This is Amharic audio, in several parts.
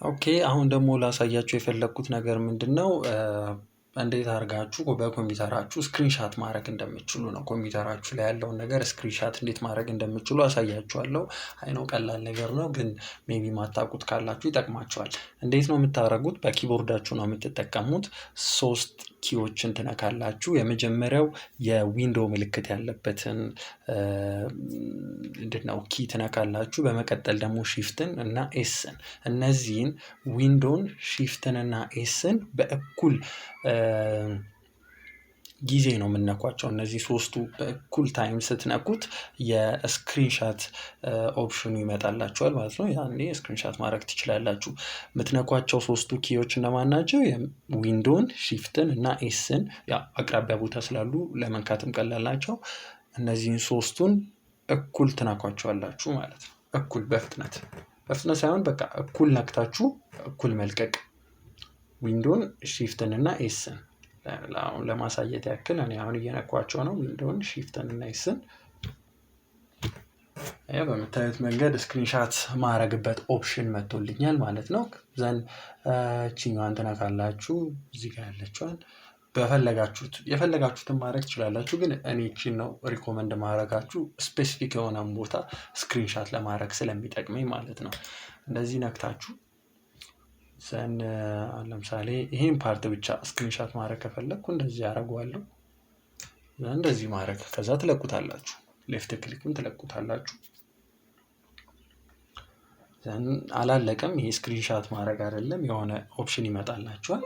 ኦኬ አሁን ደግሞ ላሳያችሁ የፈለኩት ነገር ምንድነው? እንዴት አድርጋችሁ በኮምፒውተራችሁ ስክሪንሻት ማድረግ እንደምትችሉ ነው። ኮምፒውተራችሁ ላይ ያለውን ነገር ስክሪንሻት እንዴት ማድረግ እንደምትችሉ አሳያችኋለሁ። አይ ነው ቀላል ነገር ነው፣ ግን ሜቢ ማታውቁት ካላችሁ ይጠቅማችኋል። እንዴት ነው የምታደርጉት? በኪቦርዳችሁ ነው የምትጠቀሙት። 3 ኪዎችን ትነካላችሁ። የመጀመሪያው የዊንዶው ምልክት ያለበትን ምንድነው ኪ ትነካላችሁ። በመቀጠል ደግሞ ሺፍትን እና ኤስን፣ እነዚህን ዊንዶውን ሺፍትን እና ኤስን በእኩል ጊዜ ነው የምነኳቸው። እነዚህ 3ቱ በእኩል ታይም ስትነኩት የስክሪንሻት ኦፕሽኑ ይመጣላችኋል ማለት ነው። ያኔ ስክሪንሻት ማድረግ ትችላላችሁ። የምትነኳቸው 3ቱ ኪዎች እነማን ናቸው? ዊንዶውን ሺፍትን እና ኤስን። ያ አቅራቢያ ቦታ ስላሉ ለመንካትም ቀላል ናቸው። እነዚህን 3ቱን እኩል ትነኳቸዋላችሁ ማለት ነው። እኩል በፍጥነት ሳይሆን በቃ እኩል ነክታችሁ እኩል መልቀቅ። ዊንዶውን ሺፍትን እና ኤስን ለማሳየት ያክል እኔ አሁን እየነኳቸው ነው። ዊንዶውን ሺፍትን እና ኤስን በምታዩት መንገድ ስክሪንሻት ማድረግበት ኦፕሽን መጥቶልኛል ማለት ነው። ዘን እቺኛዋን ትነካላችሁ። እዚህ ጋር ያለችዋን የፈለጋችሁትን ማድረግ ትችላላችሁ፣ ግን እኔ እቺን ነው ሪኮመንድ ማድረጋችሁ ስፔሲፊክ የሆነን ቦታ ስክሪንሻት ለማድረግ ስለሚጠቅመኝ ማለት ነው። እንደዚህ ነክታችሁ ዘን ለምሳሌ ይሄን ፓርት ብቻ ስክሪንሻት ማድረግ ከፈለኩ እንደዚህ አደርገዋለሁ። እንደዚህ ማድረግ ከዛ ትለቁታላችሁ። ሌፍት ክሊክም ትለቁታላችሁ። ዘን አላለቀም። ይሄ ስክሪንሻት ማድረግ አይደለም፣ የሆነ ኦፕሽን ይመጣላችኋል።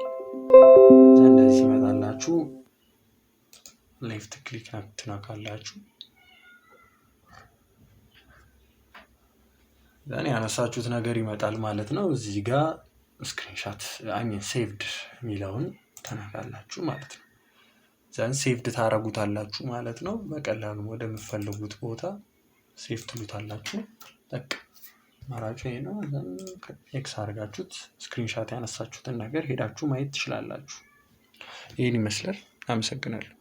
ዘን እንደዚህ ይመጣላችሁ። ሌፍት ክሊክ ትነካላችሁ። ዘን ያነሳችሁት ነገር ይመጣል ማለት ነው። እዚህ ጋር ስክሪንሻት ሴቭድ የሚለውን ተነካላችሁ ማለት ነው። ዘን ሴቭድ ታረጉታላችሁ ማለት ነው። በቀላሉ ወደምትፈልጉት ቦታ ሴቭ ትሉታላችሁ። በቃ አማራጩ ይሄ ነው። ዘን ኤክስ አድርጋችሁት ስክሪንሻት ያነሳችሁትን ነገር ሄዳችሁ ማየት ትችላላችሁ። ይሄን ይመስላል። አመሰግናለሁ።